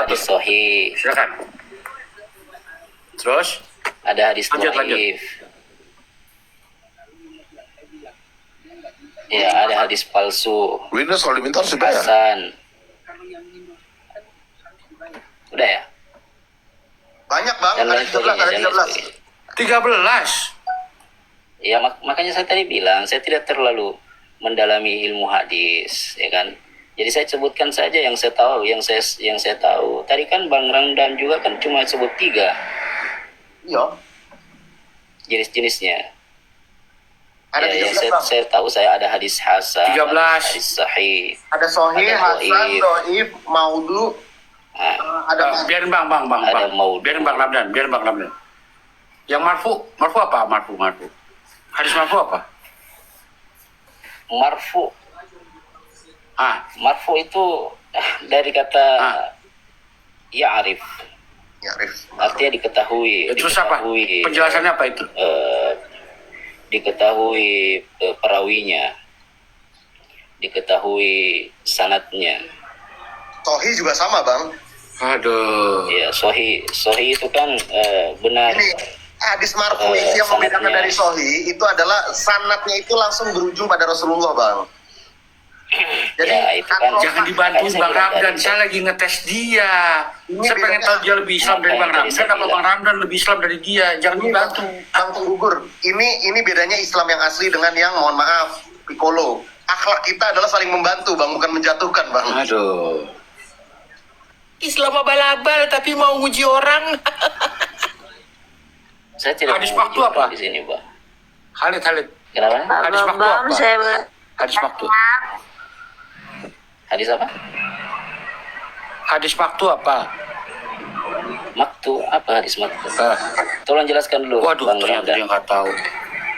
hadis sahih. Silakan. Terus? Ada hadis Lanjut. dhaif. Ya, ada hadis palsu. Windows kalau diminta harus dibayar. Hasan. Udah ya? Banyak bang, Dan ada lain 13, ada sebagainya, dan lain 13. sebagainya. 13. Ya makanya saya tadi bilang saya tidak terlalu mendalami ilmu hadis, ya kan. Jadi saya sebutkan saja yang saya tahu, yang saya tahu. Tadi kan Bang Ramdan juga kan cuma sebut 3 Iya. jenis-jenisnya. Ada Ya, 13 bang. saya tahu saya ada hadis hasan, 13. hadis sahih. Ada Sohih, Ada Hasan, dhaif. Doif, Maudu, Nah, ada Biarin bang. Ada mau. Biarin Bang Ramdan. Yang marfu apa? Marfu. Hadis marfu apa? marfu. Marfu itu dari kata ya'rif. ya Rif. Artinya diketahui. Terus apa? Penjelasannya apa itu? Diketahui perawinya, diketahui sanadnya. Sohih juga sama bang. Aduh. Ya, sahih itu kan benar. Ini hadis marfu itu yang membedakan sanadnya. dari Sohih itu adalah sanatnya itu langsung berujung pada Rasulullah bang. Jadi Ya, itu kan Jangan dibantu Makanya saya Bang bilang Ramdan, tadi. saya lagi ngetes dia. Ini Saya pengen bedanya- tahu dia lebih Islam dari Bang Makanya tadi Ramdan saya apa bilang. Bang Ramdan lebih Islam dari dia. Jangan ini dibantu. bang Gugur, ini bedanya Islam yang asli dengan yang mohon maaf Piccolo. Akhlak kita adalah saling membantu bang, bukan menjatuhkan bang. Aduh. Islam abal-abal tapi mau nguji orang. Saya tidak Hadis mau waktu uji apa? di sini, Bang. Khalid. Kenapa? Hadis waktu apa? Hadis waktu. Hadis apa? Hadis waktu apa? Maktu apa hadis maktu? Ah. Tolong jelaskan dulu, Waduh, Bang ternyata Ramdan. dia nggak tahu.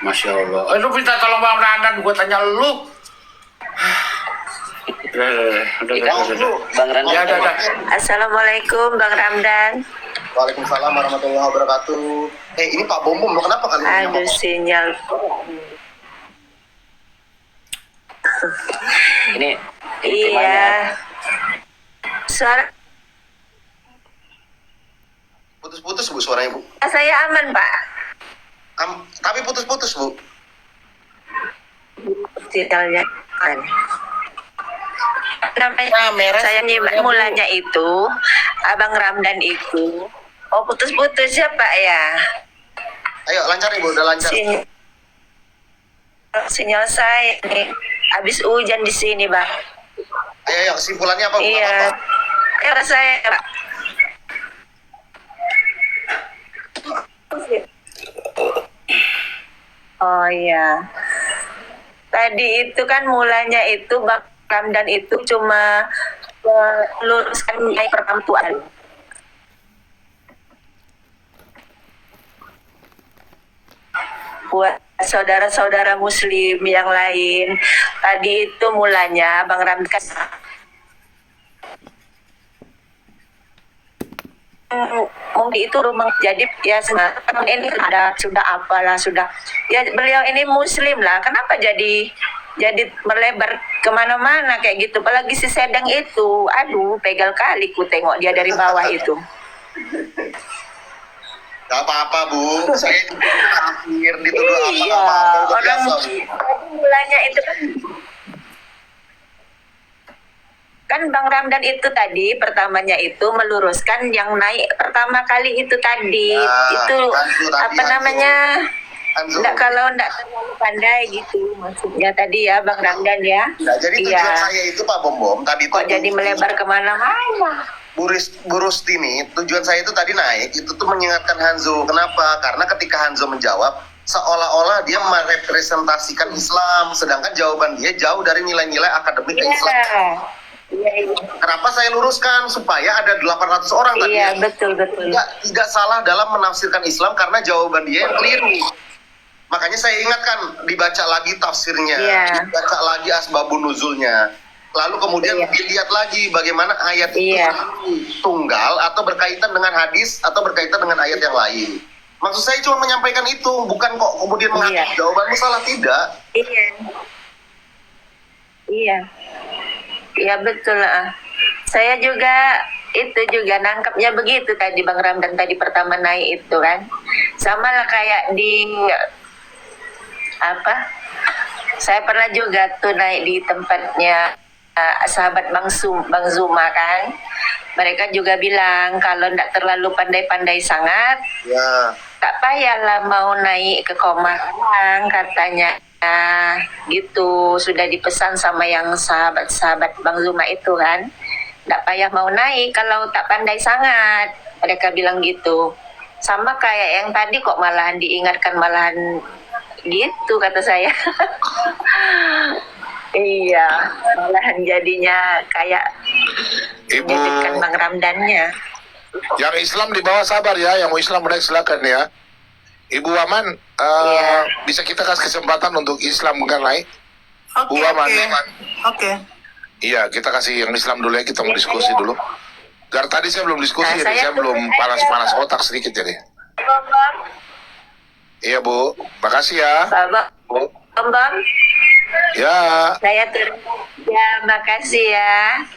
Masya Allah. Lu minta tolong Bang Ramdan, gue tanya lu. Udah. Bang Ramdan. Ya, udah. Assalamualaikum Bang Ramdan. Waalaikumsalam warahmatullahi wabarakatuh. Ini Pak Bom lo kenapa kali ini? Aduh sinyal. Ini temanya. Iya. Suara Putus-putus bu suaranya bu. saya aman Pak. Tapi putus-putus bu. Sinyalnya kan. Namanya merah saya nyimak mulanya itu Abang Ramdan itu. Oh putus-putus ya Pak ya. Ayo lancar nih bu, udah lancar. Sinyal saya nih habis hujan di sini Bang. Ayo kesimpulannya apa bu? Iya. Karena saya Pak. Oh iya. Tadi itu kan mulanya itu Bang Ramdan itu cuma meluruskan nilai perempuan. Buat saudara-saudara muslim yang lain. Tadi itu mulanya Bang Ramdan mungkin itu rumah jadi ya ini sudah apalah sudah ya beliau ini muslim lah kenapa jadi melebar kemana-mana kayak gitu apalagi si Sedang itu aduh pegal kali ku tengok dia dari bawah itu. Gak apa-apa bu, saya juga akhir dituduh Iya apa-apa. orang mulanya itu kan Bang Ramdan itu tadi pertamanya itu meluruskan yang naik pertama kali itu tadi itu apa namanya kalau enggak terlalu pandai gitu maksudnya tadi ya Bang Ramdan ya. Nah, jadi tujuan saya itu Pak Bom tadi kok jadi melebar kemana-mana. Bu Rustini, tujuan saya itu tadi naik itu tuh mengingatkan Hanzo. Kenapa? Karena ketika Hanzo menjawab seolah-olah dia merepresentasikan Islam, sedangkan jawaban dia jauh dari nilai-nilai akademik Islam. Iya. Kenapa saya luruskan supaya ada 800 orang tadi? Iya, betul. Tidak salah dalam menafsirkan Islam karena jawaban dia yang keliru. Makanya saya ingatkan dibaca lagi tafsirnya, dibaca lagi asbabun nuzulnya. Lalu kemudian dilihat lagi bagaimana ayat itu tunggal atau berkaitan dengan hadis atau berkaitan dengan ayat yang lain. Maksud saya cuma menyampaikan itu, bukan kok kemudian mengatakan jawabanmu salah, tidak. Iya betul lah. Saya juga itu juga nangkepnya begitu tadi Bang Ramdan tadi pertama naik itu kan. Sama lah kayak di apa? Saya pernah juga tuh naik di tempatnya sahabat Bang Zuma kan. Mereka juga bilang kalau tidak terlalu pandai-pandai sangat, Ya. tak payahlah mau naik ke Komarang katanya. Nah, gitu sudah dipesan sama yang sahabat-sahabat Bang Zuma itu kan. Tak payah mau naik kalau tak pandai sangat. Mereka bilang gitu. Sama kayak yang tadi kok malahan diingatkan malahan gitu kata saya. Iya, malahan jadinya kayak Ibu, menyebutkan Bang Ramdannya. yang Islam di bawah sabar ya, yang mau Islam naik silakan ya. Ibu Waman, Iya. bisa kita kasih kesempatan untuk Islam kan naik? Oke, Bu Waman. oke. Oke. Iya, kita kasih yang Islam dulu ya, kita mau diskusi dulu. Gar tadi saya belum diskusi, Nah, jadi saya belum tunggu panas-panas aja. otak sedikit jadi. Iya Bu, makasih ya. Bapak, Bu. Bang, Ya, saya turun. Ya, makasih ya.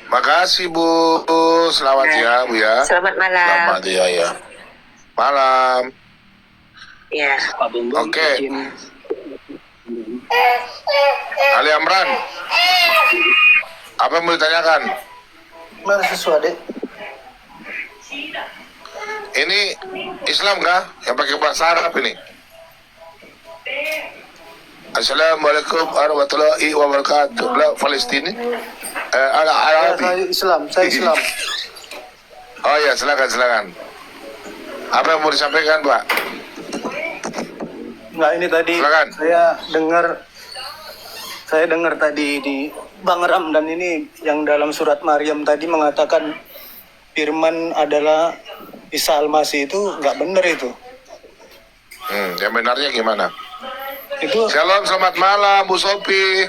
makasih Bu. Selamat ya Bu ya. Selamat malam. Selamat ya. Malam. Ya. Oke. Ali Amran, apa yang mau ditanyakan? Mana sesuatu? Ini Islam kah? Yang pakai bahasa Arab ini? Assalamualaikum warahmatullahi wabarakatuh. La Palestina. Arabi. Saya Islam, saya Islam. Oh ya, silakan. Apa yang mau disampaikan, Pak? Nggak, ini tadi Silakan. saya dengar tadi di Bang Ramdan ini yang dalam surat Maryam tadi mengatakan firman adalah Isa Al-Masih, itu nggak benar itu. Yang benarnya gimana? Itu Shalom, selamat malam, Bu Sopi.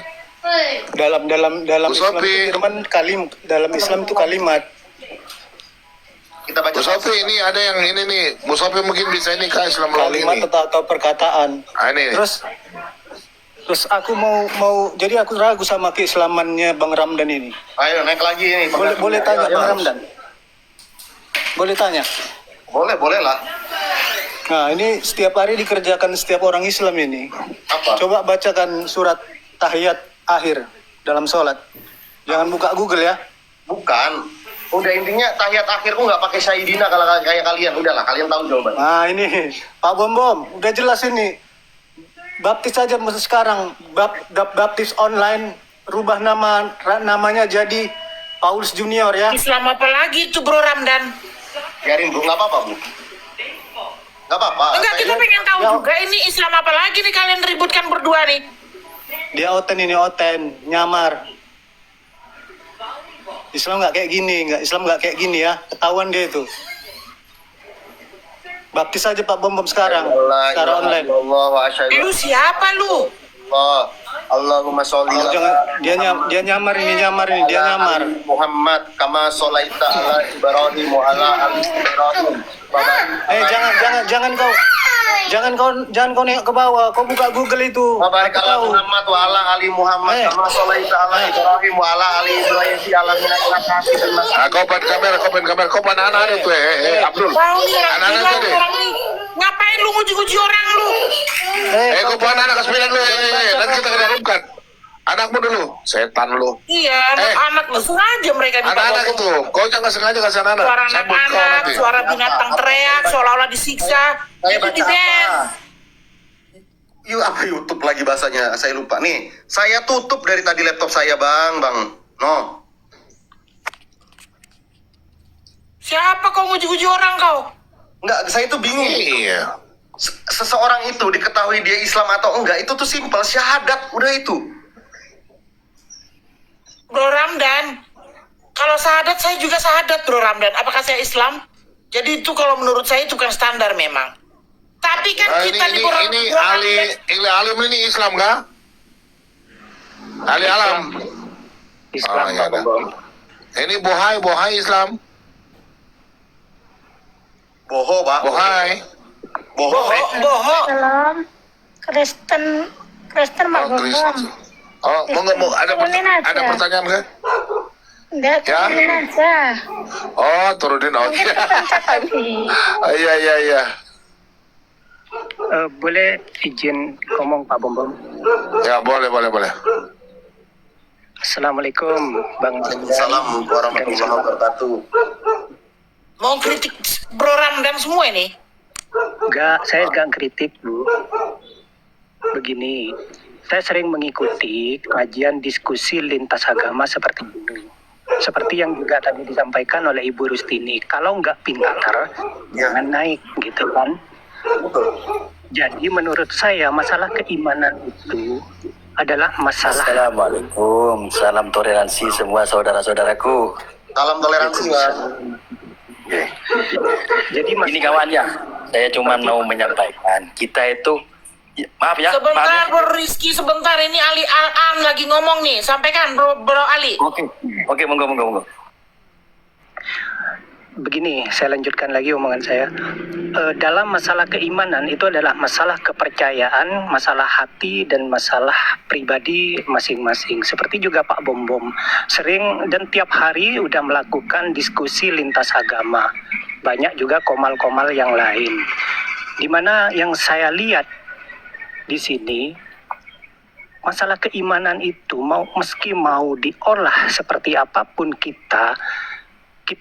dalam Bu Islam Sofi. itu firman dalam Islam itu kalimat. Kita baca Bu Sopi, ini ada yang ini nih. Bu Sopi mungkin bisa ini kah Islam lagi Kalimat ini. atau perkataan. Ini. Terus aku mau jadi aku ragu sama keislamannya Bang Ramdan ini. Ayo naik lagi nih. Boleh tanya Ayo, Bang ayo. Ramdan? Boleh tanya? Boleh lah. Nah, ini setiap hari dikerjakan setiap orang Islam ini. Apa? Coba bacakan surat tahiyat akhir dalam sholat. Jangan buka Google ya. Bukan. Udah intinya tahiyat akhirku nggak pakai Sayyidina kalau kayak kalian. Udahlah, kalian tahu jawaban. Nah, ini Pak Bom, udah jelas ini. Baptis saja sekarang, baptis online, rubah namanya jadi Paulus Junior ya. Islam apa lagi itu Bro Ramdan? Biarin Bu, nggak apa-apa Bu. Nggak apa-apa. Enggak, kita pengen tahu juga ini Islam apa lagi nih kalian ributkan berdua nih. Dia oten, nyamar. Islam nggak kayak gini ya, ketahuan dia itu. Baptis aja Pak Bom sekarang, secara online. Allah wa asyhadu Lu siapa lu? Allah. Allahumma sholli Oh, jangan, dia nyamar ini, dia nyamar. Muhammad kama sholaita ala Ibrahim wa ala ali Ibrahim. Jangan kau nengok ke bawah, kau buka Google itu. Wa barik Aku ala tahu. Muhammad wa ala ali Muhammad kama sholaita ala Ibrahim wa ala ali Ibrahim fi alamin innaka hamidun majid. Kau pan kamera, kau pan anak-anak tuh, Abdul. Tahu nih orang Anak-anak gila, tuh deh. orang nih. Ngapain lu nguji-nguji orang lu? Kau pan anak ke sembilan lu, nanti kita kena rumkan. Anakmu dulu, setan lu. Iya, anak-anak lu sengaja mereka Anak-anak dibawa. itu, kau jangan sengaja kasih anak. Suara Sambut kau anak-anak, nanti. suara binatang teriak, seolah-olah disiksa. Saya Itu baca di ban. apa YouTube lagi bahasanya? Saya lupa. Nih, saya tutup dari tadi laptop saya, Bang. No. Siapa kau nguji-nguji orang kau? Enggak, saya tuh bingung. Iya. Seseorang itu diketahui dia Islam atau enggak, itu tuh simpel, syahadat, udah itu. Bro Ramdan, kalau syahadat saya juga syahadat Bro Ramdan. Apakah saya Islam? Jadi itu kalau menurut saya itu kan standar memang. Tapi kan kita Ini alim ini Islam kah? Ali alam. Islam Oh, iya, Pak dah. Bom. Ini bohai Islam. Boho, Pak. Bohai. Boho. boho. Salam. Kristen Mak Bom. Kristen. Oh, mau ada Turunin aja. pertanyaan nggak? Enggak, Ya? turunin aja. Oh, turunin audio. Iya. Boleh izin ngomong Pak Bom Bom? Ya, boleh. Assalamualaikum Bang Jendan. Assalamualaikum warahmatullahi wabarakatuh. Mau kritik Bro Ramdan semua ini? Saya gak kritik Bu. Begini, saya sering mengikuti kajian diskusi lintas agama seperti ini. Seperti yang juga tadi disampaikan oleh Ibu Rustini, kalau nggak pintar, jangan naik gitu kan. Jadi menurut saya masalah keimanan itu adalah masalah. Assalamualaikum, salam toleransi semua saudara-saudaraku. Salam toleransi, Mas. Jadi Ini kawannya, saya cuma mau menyampaikan, kita itu, maaf ya. Sebentar Bro Rizky, sebentar, ini Ali Al-An lagi ngomong nih, sampaikan Bro Ali. Oke, monggo. Begini, saya lanjutkan lagi omongan saya. Dalam masalah keimanan itu adalah masalah kepercayaan, masalah hati, dan masalah pribadi masing-masing. Seperti juga Pak Bom Bom sering dan tiap hari udah melakukan diskusi lintas agama. Banyak juga komal-komal yang lain. Dimana yang saya lihat di sini, masalah keimanan itu meski mau diolah seperti apapun kita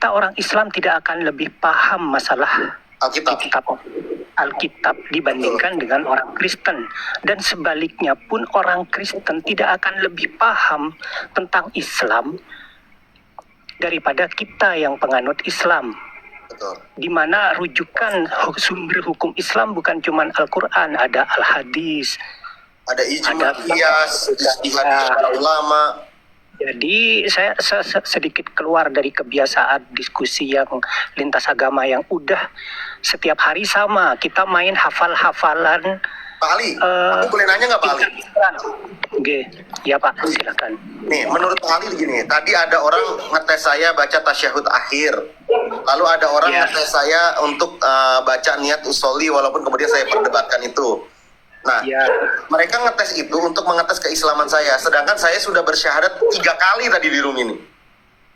orang Islam tidak akan lebih paham masalah Alkitab dibandingkan dengan orang Kristen, dan sebaliknya pun orang Kristen tidak akan lebih paham tentang Islam daripada kita yang penganut Islam. Di mana rujukan sumber hukum Islam bukan cuma Al-Quran, ada Al-Hadis, ada ijma qiyas, ijtihad para ulama. Jadi saya sedikit keluar dari kebiasaan diskusi yang lintas agama yang udah setiap hari sama. Kita main hafal-hafalan. Pak Ali, aku boleh nanya nggak Pak Ali? Oke, ya Pak, silakan. Nih, menurut Pak Ali begini, tadi ada orang ngetes saya baca tasyahud akhir. Lalu ada orang ngetes saya untuk baca niat usolli, walaupun kemudian saya perdebatkan itu. Nah, mereka ngetes itu untuk mengetes keislaman saya, sedangkan saya sudah bersyahadat 3 kali tadi di room ini.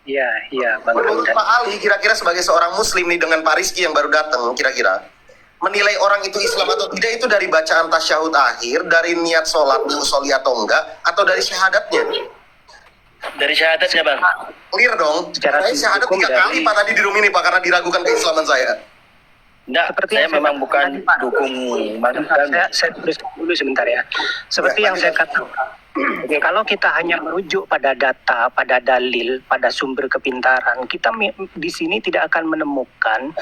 Iya, Bang. Menurut Pak Ali, kira-kira sebagai seorang Muslim nih dengan Pak Rizky yang baru datang, kira-kira menilai orang itu Islam atau tidak itu dari bacaan tasyahud akhir, dari niat sholat usolli atau enggak, atau dari syahadatnya? Dari syahadatnya Bang. Clear dong. Saya syahadat 3 kali Pak tadi di room ini Pak, karena diragukan keislaman saya. Enggak, Seperti saya yang memang bukan dukung saya tulis dulu sebentar ya. Seperti yang saya katakan, kalau kita hanya merujuk pada data, pada dalil, pada sumber kepintaran, kita di sini tidak akan menemukan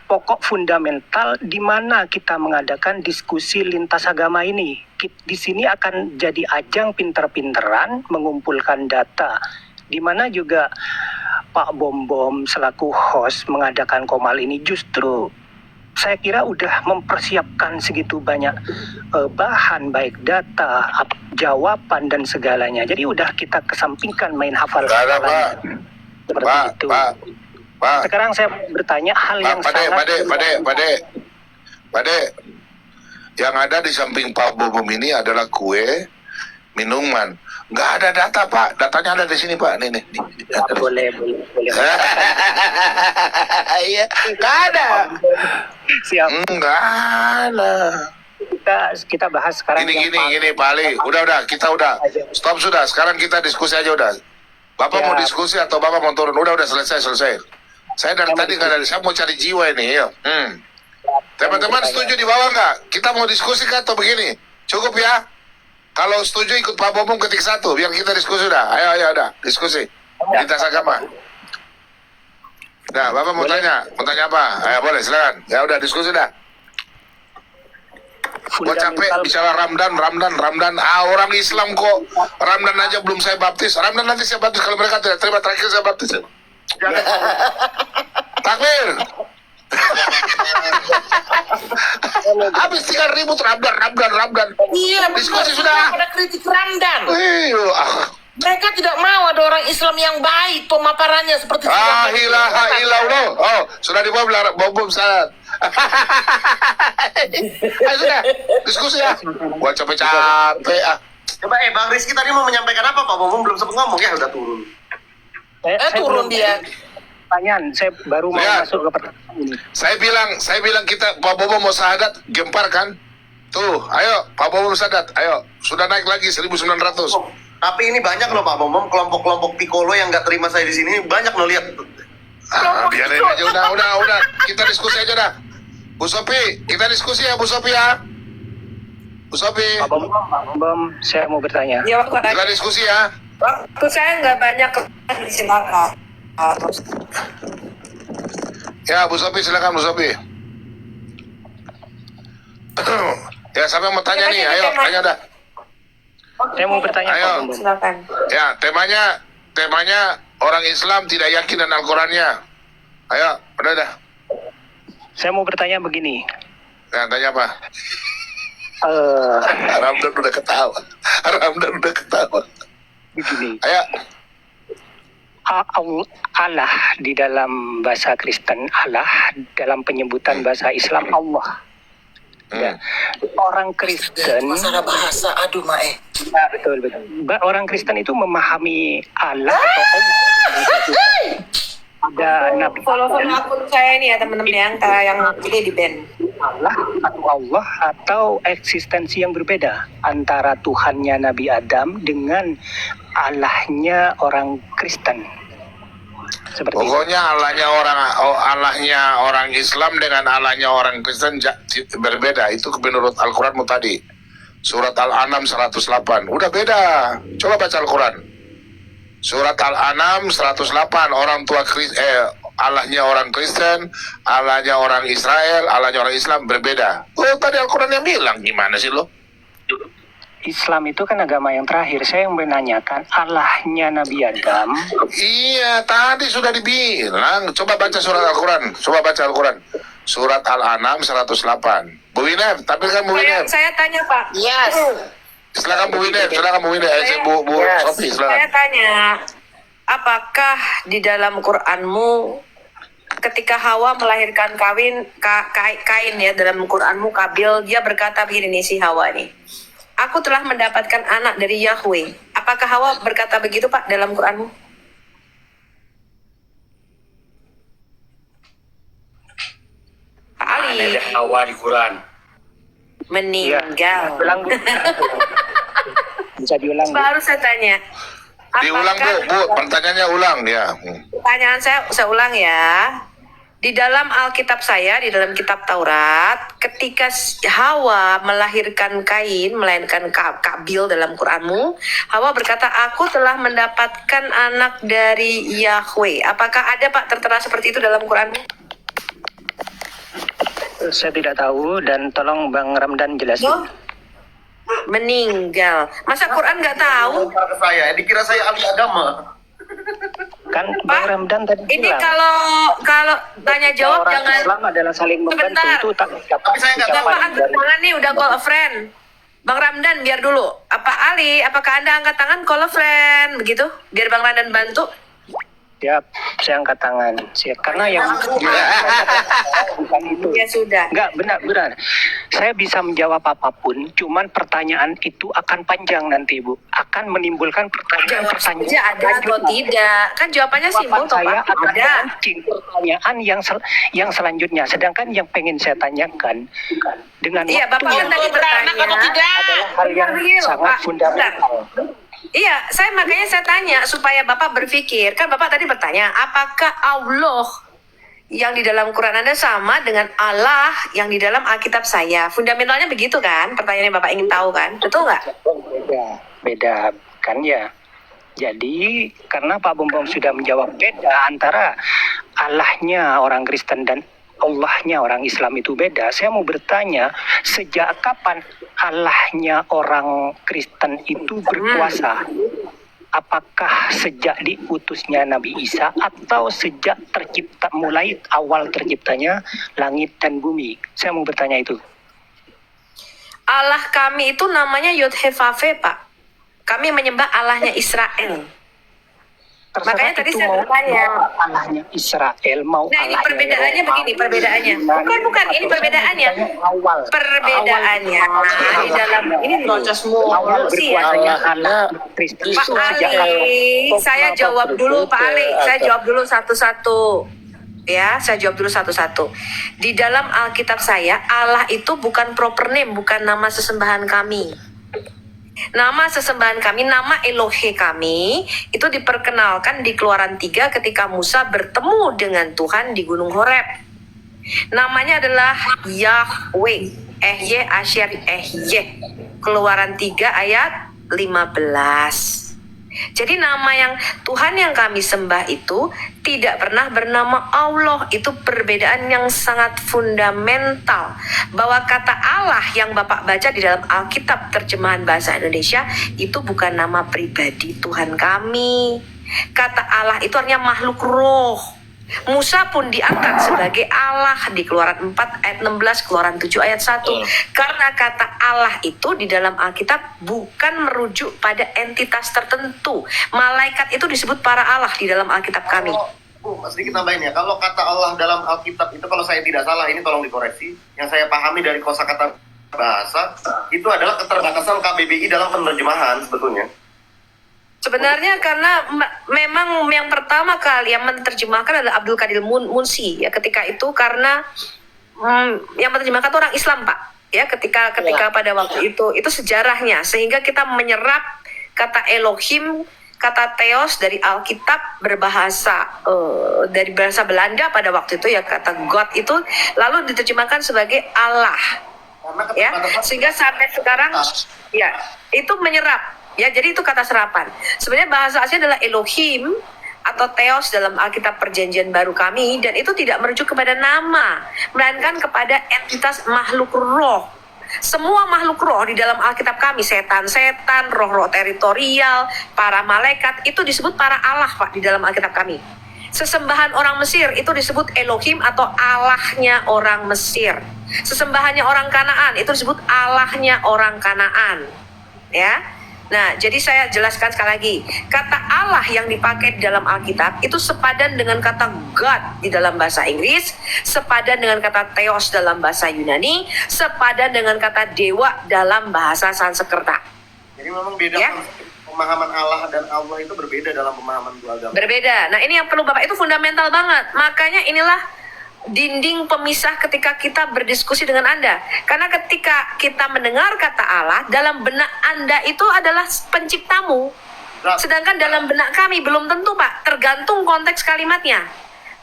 pokok fundamental di mana kita mengadakan diskusi lintas agama ini. Di sini akan jadi ajang pinter-pinteran mengumpulkan data, di mana juga Pak Bom Bom selaku host mengadakan komal ini justru saya kira udah mempersiapkan segitu banyak bahan, baik data, jawaban, dan segalanya. Jadi udah kita kesampingkan main hafal-hafalan seperti itu. Pak. Sekarang saya bertanya hal yang sangat... Pade, yang ada di samping Pak Bom ini adalah kue, minuman. Nggak ada data Pak, datanya ada di sini Pak. Nih. Boleh. Iya, nggak ada. Siap. Nggak ada. Kita bahas sekarang. Gini Pak Ali, udah kita udah stop sudah. Sekarang kita diskusi aja udah. Bapak mau diskusi atau Bapak mau turun? Udah selesai. Saya dari tadi nggak ada. Saya mau cari jiwa ini, yuk. Teman-teman setuju di bawah nggak? Kita mau diskusi kan atau begini? Cukup ya? Kalau setuju ikut Pak Bom ketik 1, biar kita diskusi dah. Ayo udah diskusi. Lintas agama. Nah, Bapak mau tanya apa? Ayo boleh, silakan. Ya udah diskusi dah. Gua capek bicara Ramdan. Orang Islam kok. Ramdan aja belum saya baptis. Ramdan nanti saya baptis kalau mereka tidak terima, terakhir saya baptis. Takbir. Habis 3 ribut Ramdan. Iya, diskusi sudah. Ada kritik Ramdan. Mereka tidak mau ada orang Islam yang baik pemaparannya seperti ilaha illallah. Oh, sudah dibawa bom saat. Ayo sudah, diskusi ya. Gua capek. Coba Bang Rizky tadi mau menyampaikan apa Pak Bom belum sempat ngomong ya, udah turun. Turun dia. pertanyaan. Saya baru mau Lihat. masuk ke pertanyaan ini. Saya bilang kita Pak Bobo mau syahadat, gempar kan? Tuh, ayo Pak Bobo syahadat, ayo. Sudah naik lagi 1.900. Tapi ini banyak loh Pak Bom, kelompok-kelompok Piccolo yang nggak terima saya di sini banyak loh lihat. Biarin aja, udah. Kita diskusi aja dah. Bu Sopi, kita diskusi ya Bu Sopi ya. Bu Sopi, Pak Bom, saya mau bertanya. Ya, waktu kita diskusi ya. saya nggak banyak silakan. Ya Bu Sopi, silakan Bu Sopi. Ya, siapa yang mau tanya nih? Ayo, tanya dah. Saya mau bertanya Ayo. Pak Bom. Silakan. Ya, temanya orang Islam tidak yakin dengan Al-Qurannya. Ayo, udah dah. Saya mau bertanya begini. Ya, tanya apa? Ramdan udah ketawa. Begini. Ayo. Allah di dalam bahasa Kristen, Allah dalam penyebutan bahasa Islam Allah. Ya. Orang Kristen, Masalah bahasa, aduh Mae. ya, betul. Orang Kristen itu memahami Allah atau Allah. Ada Nabi Follow akun saya ini ya teman-teman yang ini di band. Allah atau eksistensi yang berbeda antara Tuhannya Nabi Adam dengan Allahnya orang Kristen. Seperti itu. Pokoknya Allahnya orang Islam dengan Allahnya orang Kristen berbeda. Itu menurut Al-Quranmu tadi. Surat Al-An'am 108. Udah beda. Coba baca Al-Quran. Surat Al-An'am 108. Allahnya orang Kristen, Allahnya orang Israel, Allahnya orang Islam berbeda. Oh, tadi Al-Quran yang bilang. Gimana sih lo? Islam itu kan agama yang terakhir. Saya yang menanyakan Allahnya Nabi Adam. Iya, tadi sudah dibilang. Coba baca surat Al-Quran. Surat Al-An'am 108. Bu Winep, tampilkan Bu Winep. Saya tanya Pak. Yes. Silakan Bu Winep. Bu Sofi, silakan. Saya tanya, apakah di dalam Quranmu ketika Hawa melahirkan Kain ya, dalam Quranmu Kabil, dia berkata begini nih si Hawa nih. Aku telah mendapatkan anak dari Yahweh. Apakah Hawa berkata begitu Pak dalam Quranmu? Pak Ali Ada Hawa di Quran. meninggal. Ulang Bu. Bisa diulang Bu. Baru saya tanya. Diulang Bu, pertanyaannya ulang ya. Pertanyaan saya ulang ya. Di dalam Alkitab saya, di dalam kitab Taurat, ketika Hawa melahirkan Kain, melahirkan Kabil dalam Quranmu, Hawa berkata, aku telah mendapatkan anak dari Yahweh. Apakah ada Pak tertera seperti itu dalam Quranmu? Saya tidak tahu dan tolong Bang Ramdan jelasin. Oh, meninggal. Masa Quran nggak tahu? Ke saya, dikira saya ahli agama. Kan Bang Ramdan tadi Ini bilang. kalau tanya jawab orang jangan. Islam adalah saling membantu. Sebentar. Itu Tapi saya nggak tahu. Bapak angkat tangan nih udah call a friend. Bang Ramdan biar dulu. Apa Ali? Apakah Anda angkat tangan call a friend begitu? Biar Bang Ramdan bantu. Ya, saya angkat tangan. Karena yang bukan itu. Ya sudah. Enggak, benar. Saya bisa menjawab apapun, cuman pertanyaan itu akan panjang nanti, Bu. Akan menimbulkan Jawab pertanyaan. saja ada atau tidak. Kan jawabannya simpel toh Saya Pak. akan Ada. memancing pertanyaan yang selanjutnya. Sedangkan yang pengen saya tanyakan dengan Iya, Bapak waktu kan tadi Beranak atau bertanya. tidak? adalah hal yang Real, sangat Pak. fundamental. Iya, makanya saya tanya supaya Bapak berpikir. Kan Bapak tadi bertanya, apakah Allah yang di dalam Quran Anda sama dengan Allah yang di dalam Alkitab saya? Fundamentalnya begitu kan? Pertanyaan yang Bapak ingin tahu kan? Betul nggak? Beda kan ya. Jadi karena Pak Bom sudah menjawab beda antara Allahnya orang Kristen dan Allahnya orang Islam itu beda. Saya mau bertanya, sejak kapan Allahnya orang Kristen itu berkuasa? Apakah sejak diutusnya Nabi Isa atau sejak mulai awal terciptanya langit dan bumi? Saya mau bertanya itu. Allah kami itu namanya Yod-He-Vav-He, Pak. Kami menyembah Allahnya Israel. Terserah Makanya tadi itu saya mau bertanya. Allahnya Israel, mau Nah, ini Allahnya perbedaannya Romawi, begini, perbedaannya. Bukan, ini atau perbedaannya. saya awal. Perbedaannya di dalam ini nocos Awal mulu sih ya. berkuasanya anak Kristus Pak sejak Ali, saya jawab dulu Pak Ali, saya jawab dulu satu-satu. Ya, saya jawab dulu satu-satu. Di dalam Alkitab saya, Allah itu bukan proper name, bukan nama sesembahan kami. Nama sesembahan kami, nama Elohe kami, itu diperkenalkan di Keluaran 3 ketika Musa bertemu dengan Tuhan di Gunung Horeb. Namanya adalah Yahweh, Ehye Asher Ehye. Keluaran 3 ayat 15. Jadi nama yang Tuhan yang kami sembah itu tidak pernah bernama Allah. Itu perbedaan yang sangat fundamental. Bahwa kata Allah yang Bapak baca di dalam Alkitab terjemahan bahasa Indonesia itu bukan nama pribadi Tuhan kami. Kata Allah itu artinya makhluk roh. Musa pun diangkat sebagai Allah di Keluaran 4 ayat 16, Keluaran 7 ayat 1. Karena kata Allah itu di dalam Alkitab bukan merujuk pada entitas tertentu. Malaikat itu disebut para Allah di dalam Alkitab kami. Bu, sedikit tambahin ya. Kalau kata Allah dalam Alkitab itu, kalau saya tidak salah, ini tolong dikoreksi. Yang saya pahami dari kosakata bahasa, itu adalah keterbatasan KBBI dalam penerjemahan sebetulnya. Sebenarnya karena memang yang pertama kali yang menerjemahkan adalah Abdul Qadir Munsi ya ketika itu, karena yang menerjemahkan itu orang Islam Pak ya ketika pada waktu itu sejarahnya, sehingga kita menyerap kata Elohim, kata Theos dari Alkitab berbahasa dari bahasa Belanda pada waktu itu ya, kata God itu lalu diterjemahkan sebagai Allah ya, sehingga sampai sekarang ya itu menyerap. Ya, jadi itu kata serapan. Sebenarnya bahasa asli adalah Elohim atau Theos dalam Alkitab Perjanjian Baru kami, dan itu tidak merujuk kepada nama, melainkan kepada entitas makhluk roh. Semua makhluk roh di dalam Alkitab kami, setan-setan, roh-roh teritorial, para malaikat, itu disebut para Allah Pak di dalam Alkitab kami. Sesembahan orang Mesir itu disebut Elohim atau Allahnya orang Mesir. Sesembahannya orang Kanaan itu disebut Allahnya orang Kanaan. Ya. Nah, jadi saya jelaskan sekali lagi. Kata Allah yang dipakai di dalam Alkitab itu sepadan dengan kata God di dalam bahasa Inggris, sepadan dengan kata Theos dalam bahasa Yunani, sepadan dengan kata dewa dalam bahasa Sanskerta. Jadi memang beda ya? Pemahaman Allah dan Allah itu berbeda dalam pemahaman dua agama. Berbeda. Nah, ini yang perlu Bapak, itu fundamental banget. Makanya inilah dinding pemisah ketika kita berdiskusi dengan Anda. Karena ketika kita mendengar kata Allah, dalam benak Anda itu adalah penciptamu. Sedangkan dalam benak kami belum tentu Pak, tergantung konteks kalimatnya.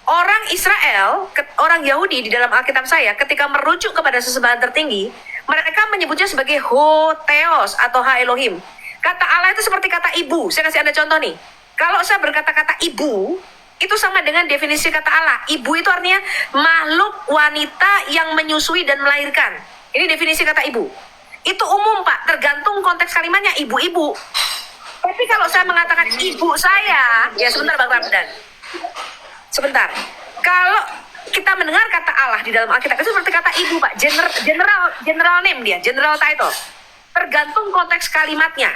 Orang Israel, orang Yahudi di dalam Alkitab saya, ketika merujuk kepada sesembahan tertinggi, mereka menyebutnya sebagai Ho Theos atau Ha Elohim. Kata Allah itu seperti kata ibu. Saya kasih Anda contoh nih. Kalau saya berkata-kata ibu, itu sama dengan definisi kata Allah. Ibu itu artinya makhluk wanita yang menyusui dan melahirkan. Ini definisi kata ibu. Itu umum Pak, tergantung konteks kalimatnya ibu-ibu. Tapi kalau saya mengatakan ibu saya, ya sebentar Bang Ramdan. Sebentar. Kalau kita mendengar kata Allah di dalam Alkitab itu seperti kata ibu Pak, general name dia, general title. Tergantung konteks kalimatnya.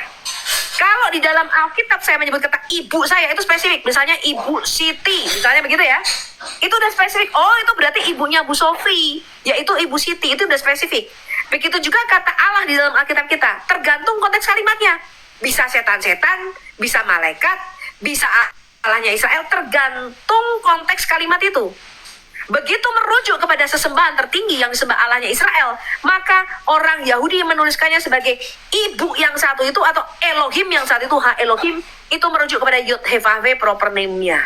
Kalau di dalam Alkitab saya menyebut kata ibu saya itu spesifik, misalnya Ibu Siti, misalnya begitu ya, itu udah spesifik. Oh, itu berarti ibunya Bu Sofi, yaitu Ibu Siti, itu udah spesifik. Begitu juga kata Allah di dalam Alkitab kita, tergantung konteks kalimatnya. Bisa setan-setan, bisa malaikat, bisa Allahnya Israel, tergantung konteks kalimat itu. Begitu merujuk kepada sesembahan tertinggi yang disembah Allahnya Israel, maka orang Yahudi menuliskannya sebagai ibu yang satu itu atau Elohim yang satu itu, Ha Elohim, itu merujuk kepada Yud He Vav He proper name-nya.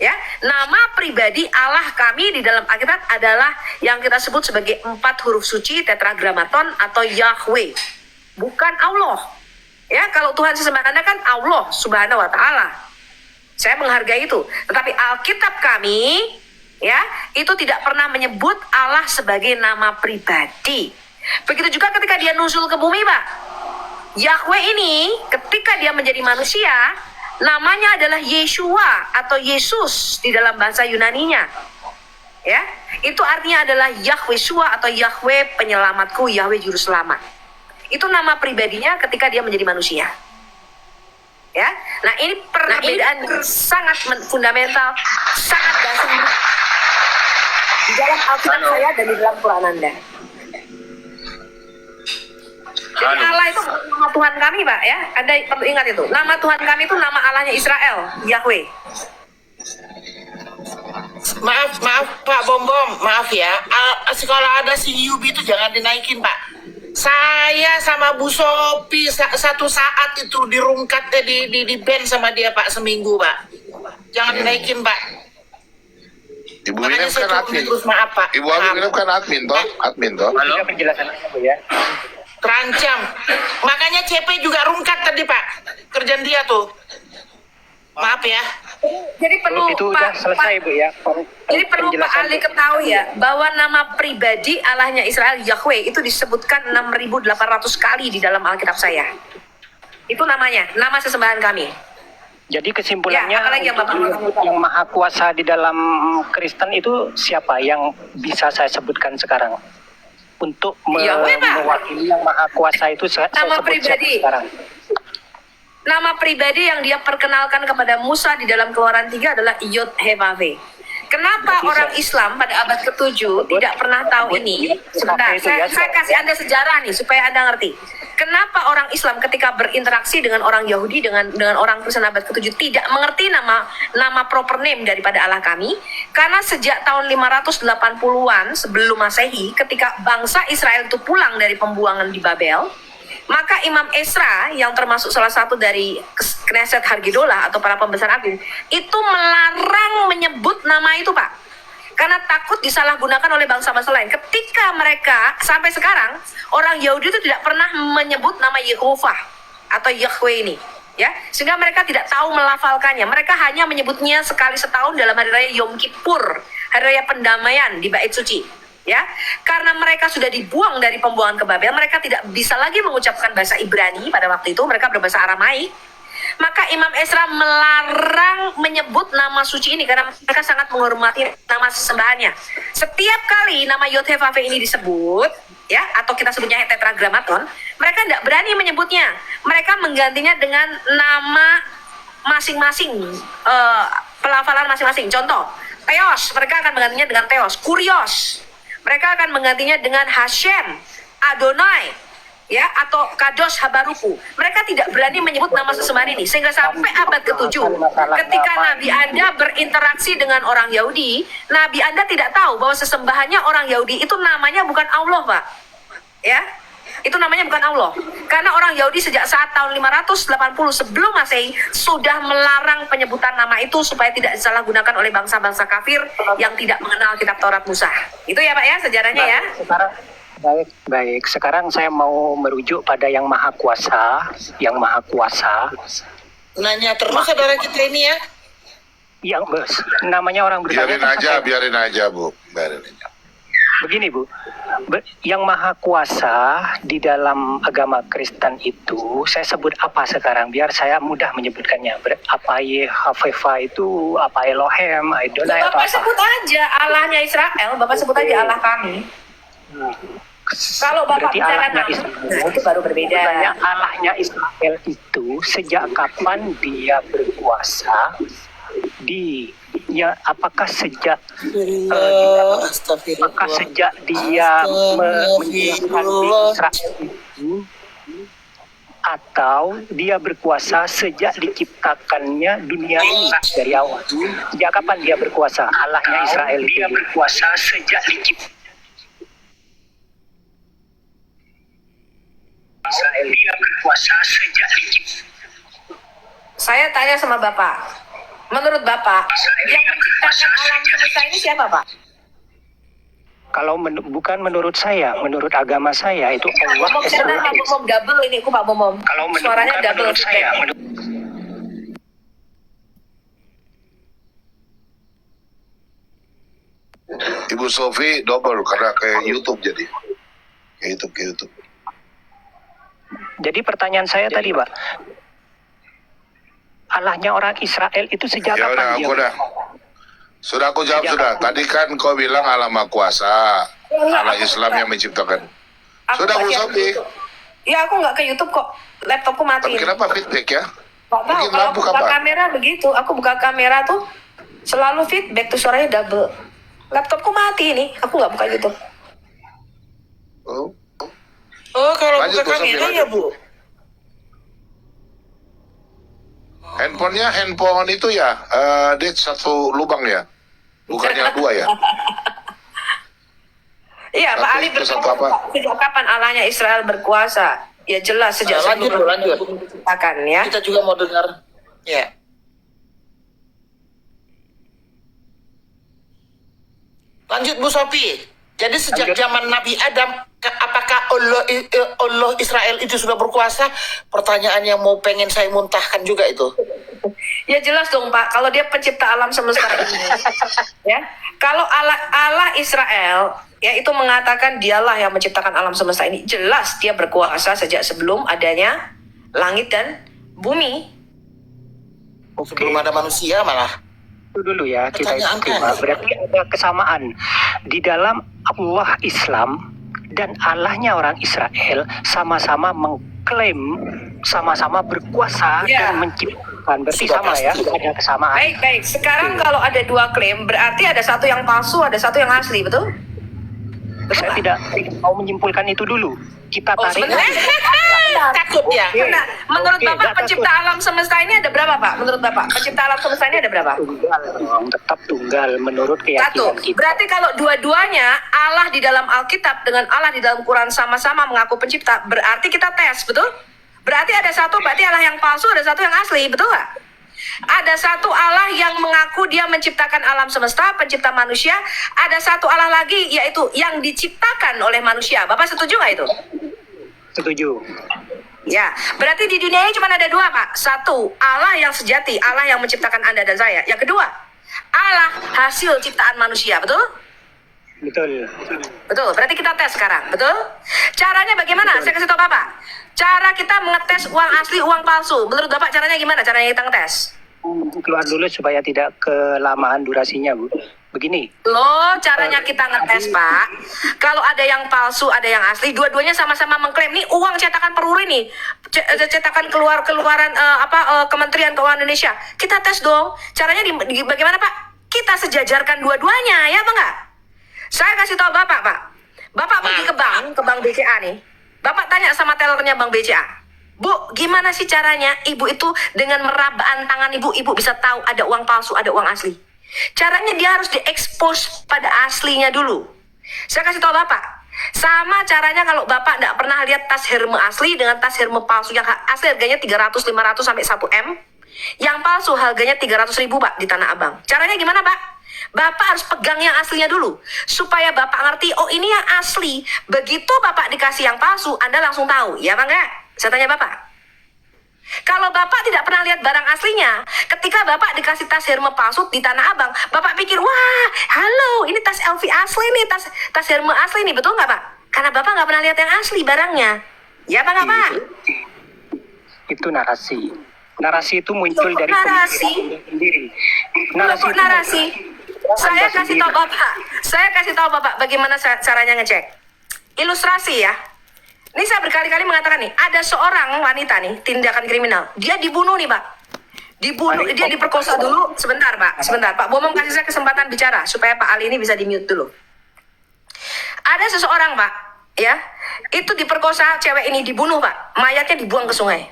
Ya, nama pribadi Allah kami di dalam Alkitab adalah yang kita sebut sebagai 4 huruf suci tetragrammaton atau Yahweh, bukan Allah. Ya, kalau Tuhan sesembahan Anda kan Allah Subhanahu wa taala. Saya menghargai itu. Tetapi Alkitab kami ya, itu tidak pernah menyebut Allah sebagai nama pribadi. Begitu juga ketika dia nuzul ke bumi, Pak. Yahweh ini ketika dia menjadi manusia, namanya adalah Yeshua atau Yesus di dalam bahasa Yunaninya. Ya, itu artinya adalah Yahweh-Shua atau Yahweh penyelamatku, Yahweh juru selamat. Itu nama pribadinya ketika dia menjadi manusia. Ya, nah ini perbedaan sangat fundamental, sangat dasar di dalam Alkitab saya dan di dalam Quran Anda. Jadi Allah itu nama Tuhan kami, Pak, ya. Anda perlu ingat itu. Nama Tuhan kami itu nama Allahnya Israel, Yahweh. Maaf Pak Bom, maaf ya. Kalau ada si Yubi itu jangan dinaikin, Pak. Saya sama Bu Sopi satu saat itu dirungkat di band sama dia, Pak, seminggu, Pak. Jangan dinaikin, Pak. Ibu Makanya Inem kan saya admin. terus maaf, Pak. Ibu Inem kan admin toh? Admin toh? Halo. Penjelasan Bu ya. Terancam. Makanya CP juga rungkat tadi, Pak. Kerjaan dia tuh. Maaf ya. Jadi perlu Itu udah selesai Bu ya. Jadi perlu Pak Ali ketahui ya bahwa nama pribadi Allahnya Israel Yahweh itu disebutkan 6.800 kali di dalam Alkitab saya. Itu namanya, nama sesembahan kami. Jadi kesimpulannya Ya, apalagi yang Bapak yang maha kuasa di dalam Kristen itu siapa yang bisa saya sebutkan sekarang? Untuk Yahweh, Pak. mewakili yang maha kuasa itu saya Nama sebut siapa pribadi. sekarang? Nama pribadi yang dia perkenalkan kepada Musa di dalam Keluaran 3 adalah Yod Hevave. Kenapa orang Islam pada abad ke-7 tidak pernah tahu ini? Sebentar, saya kasih Anda sejarah nih supaya Anda ngerti. Kenapa orang Islam ketika berinteraksi dengan orang Yahudi, dengan orang Kristen abad ke-7 tidak mengerti nama proper name daripada Allah kami? Karena sejak tahun 580-an sebelum Masehi, ketika bangsa Israel itu pulang dari pembuangan di Babel, maka Imam Esra yang termasuk salah satu dari Knesset Hargidola atau para pembesar agung itu melarang menyebut nama itu, Pak, karena takut disalahgunakan oleh bangsa-bangsa lain. Ketika mereka sampai sekarang orang Yahudi itu tidak pernah menyebut nama Yehovah atau Yahweh ini, ya, sehingga mereka tidak tahu melafalkannya. Mereka hanya menyebutnya sekali setahun dalam hari raya Yom Kippur, hari raya pendamaian di Bait Suci. Ya, karena mereka sudah dibuang dari pembuangan ke Babel, mereka tidak bisa lagi mengucapkan bahasa Ibrani pada waktu itu, mereka berbahasa Aramaik. Maka Imam Esra melarang menyebut nama suci ini karena mereka sangat menghormati nama sesembahannya. Setiap kali nama Yod-Heh-Vaveh ini disebut, ya, atau kita sebutnya tetragrammaton, mereka tidak berani menyebutnya. Mereka menggantinya dengan nama masing-masing, pelafalan masing-masing. Contoh, Theos, mereka akan menggantinya dengan Theos. Kurios, mereka akan menggantinya dengan Hashem, Adonai, ya, atau Kadosh Habaruku. Mereka tidak berani menyebut nama sesembahan ini, sehingga sampai abad ke-7 ketika Nabi Anda berinteraksi dengan orang Yahudi, Nabi Anda tidak tahu bahwa sesembahannya orang Yahudi itu namanya bukan Allah, Pak, ya, itu namanya bukan Allah, karena orang Yahudi sejak saat tahun 580 sebelum Masehi sudah melarang penyebutan nama itu supaya tidak disalahgunakan oleh bangsa-bangsa kafir yang tidak mengenal kitab Taurat Musa. Itu ya, Pak, ya, sejarahnya ya. Sekarang baik. Sekarang saya mau merujuk pada yang maha kuasa, Nanya terus saudara kita ini ya. yang namanya orang bertanya. Biarin aja Bu. Begini Bu, yang maha kuasa di dalam agama Kristen itu saya sebut apa sekarang biar saya mudah menyebutkannya. Apa Yehovah itu, apa Elohim, Adonai atau Bapak apa? sebut aja Allahnya Israel, Bapak sebut aja Allah kami. Kalau Bapak Berarti bicara Allahnya nama, Israel, itu baru berbeda. sebenarnya Allahnya Israel itu sejak kapan dia berkuasa apakah sejak apakah sejak dia menjadikan Israel itu, atau dia berkuasa sejak diciptakannya dunia ini dari awal? Sejak kapan dia berkuasa? Allahnya Israel itu dia berkuasa sejak diciptakan. Israel dia berkuasa sejak diciptakan. Saya tanya sama Bapak, menurut Bapak yang menciptakan alam semesta ini siapa, Pak? Kalau bukan menurut saya, menurut agama saya itu Allah. Pak Bomom double ini, Pak Bomom. Kalau Suaranya bukan double menurut saya, Ibu Sofi double karena ke YouTube jadi. Ke YouTube. Jadi pertanyaan saya tadi, Pak, Allahnya orang Israel itu sejak Ya kapan udah, sudah aku jawab sudah. Tadi kan kau bilang Allah Maha Kuasa, Allah Islam yang menciptakan. Aku Sudah Bu baca Sofi. Ya, aku nggak ke YouTube kok. Laptopku mati. Tapi kenapa feedback ya? Nggak tahu, Mungkin kalau lampu aku buka kapan? kamera begitu, aku buka kamera tuh selalu feedback tuh suaranya double. Laptopku mati ini, aku nggak buka YouTube. Oh. Oh, kalau Lanjut, buka Bu Sophie, kamera lanjut. ya, Bu. Handphonenya handphone itu ya, dia satu lubang ya, bukan yang dua ya. Iya, Pak Satu Ali itu, satu bertanya, apa? sejak kapan Allahnya Israel berkuasa? Ya jelas sejak Nah, lanjut, Bu, lanjut. diciptakan ya. Kita juga mau dengar. Ya. Lanjut Bu Sophie. Jadi sejak zaman Nabi Adam, apakah Allah Israel itu sudah berkuasa? Pertanyaan yang mau pengen saya muntahkan juga itu. Ya jelas dong Pak, kalau dia pencipta alam semesta ini, ya. Kalau Allah Israel, ya itu mengatakan dialah yang menciptakan alam semesta ini. Jelas dia berkuasa sejak sebelum adanya langit dan bumi. Sebelum ada manusia malah. Itu dulu ya, kita Pertanyaan itu terima. Berarti ada kesamaan di dalam Allah Islam dan Allahnya orang Israel sama-sama mengklaim, sama-sama berkuasa Ya. dan menciptakan. Berarti Sudah sama pasti. ya, ada kesamaan. Baik. Sekarang kalau ada dua klaim, berarti ada satu yang palsu, ada satu yang asli, betul? Saya tidak mau menyimpulkan itu dulu. Kita Oh, tarik. sebenarnya Takut ya. Nah, menurut Oke, Bapak nggak pencipta alam semesta ini ada berapa, Pak? Menurut Bapak, pencipta alam semesta ini ada berapa? Tunggal dong, tetap tunggal menurut Satu. keyakinan kita. Berarti kalau dua-duanya Allah di dalam Alkitab dengan Allah di dalam Quran sama-sama mengaku pencipta, berarti kita tes, betul? Berarti ada satu, berarti Allah yang palsu, ada satu yang asli, betul nggak? Ada satu Allah yang mengaku dia menciptakan alam semesta, pencipta manusia. Ada satu Allah lagi, yaitu yang diciptakan oleh manusia. Bapak setuju nggak itu? Setuju. Ya, berarti di dunia ini cuma ada dua, Pak. Satu, Allah yang sejati, Allah yang menciptakan Anda dan saya. Yang kedua, Allah hasil ciptaan manusia, betul? Betul. Betul, berarti kita tes sekarang, betul? Caranya bagaimana? Saya kasih tahu Bapak. Cara kita mengetes uang asli, uang palsu. Menurut Bapak caranya gimana? Caranya kita ngetes? Keluar dulu supaya tidak kelamaan durasinya, Bu. Begini, Loh, caranya kita ngetes, Pak. Kalau ada yang palsu, ada yang asli, dua-duanya sama-sama mengklaim nih uang cetakan Peruri nih, cetakan keluaran Kementerian Keuangan Indonesia. Kita tes dong. Caranya bagaimana, Pak? Kita sejajarkan dua-duanya, ya apa enggak? Saya kasih tahu Bapak, Pak. Bapak pergi ke bank BCA nih. Bapak tanya sama tellernya Bank BCA. Bu, gimana sih caranya ibu itu dengan merabaan tangan ibu bisa tahu ada uang palsu, ada uang asli? Caranya dia harus diekspos pada aslinya dulu. Saya kasih tahu Bapak, sama caranya kalau Bapak tidak pernah lihat tas Hermes asli dengan tas Hermes palsu. Yang asli harganya 300, 500 sampai 1 M. Yang palsu harganya 300.000 Pak di Tanah Abang. Caranya gimana Pak? Bapak harus pegang yang aslinya dulu supaya Bapak ngerti, oh ini yang asli. Begitu Bapak dikasih yang palsu, Anda langsung tahu, ya Bang enggak? Saya tanya Bapak. Kalau Bapak tidak pernah lihat barang aslinya, ketika Bapak dikasih tas Hermes palsu di Tanah Abang, Bapak pikir, wah, halo, ini tas LV asli nih, tas Hermes asli nih, betul nggak Pak? Karena Bapak nggak pernah lihat yang asli barangnya. Ya Bang, Pak? itu narasi. Narasi itu muncul Loh, dari narasi? pemikiran sendiri. Loh, kok itu narasi? Saya kasih tahu Bapak bagaimana caranya ngecek. Ilustrasi ya. Ini saya berkali-kali mengatakan nih, ada seorang wanita nih, tindakan kriminal. Dia dibunuh nih, Pak. Dia diperkosa dulu. Sebentar, Pak Bomong kasih saya kesempatan bicara supaya Pak Ali ini bisa di-mute dulu. Ada seseorang, Pak, ya. Itu diperkosa, cewek ini dibunuh, Pak. Mayatnya dibuang ke sungai.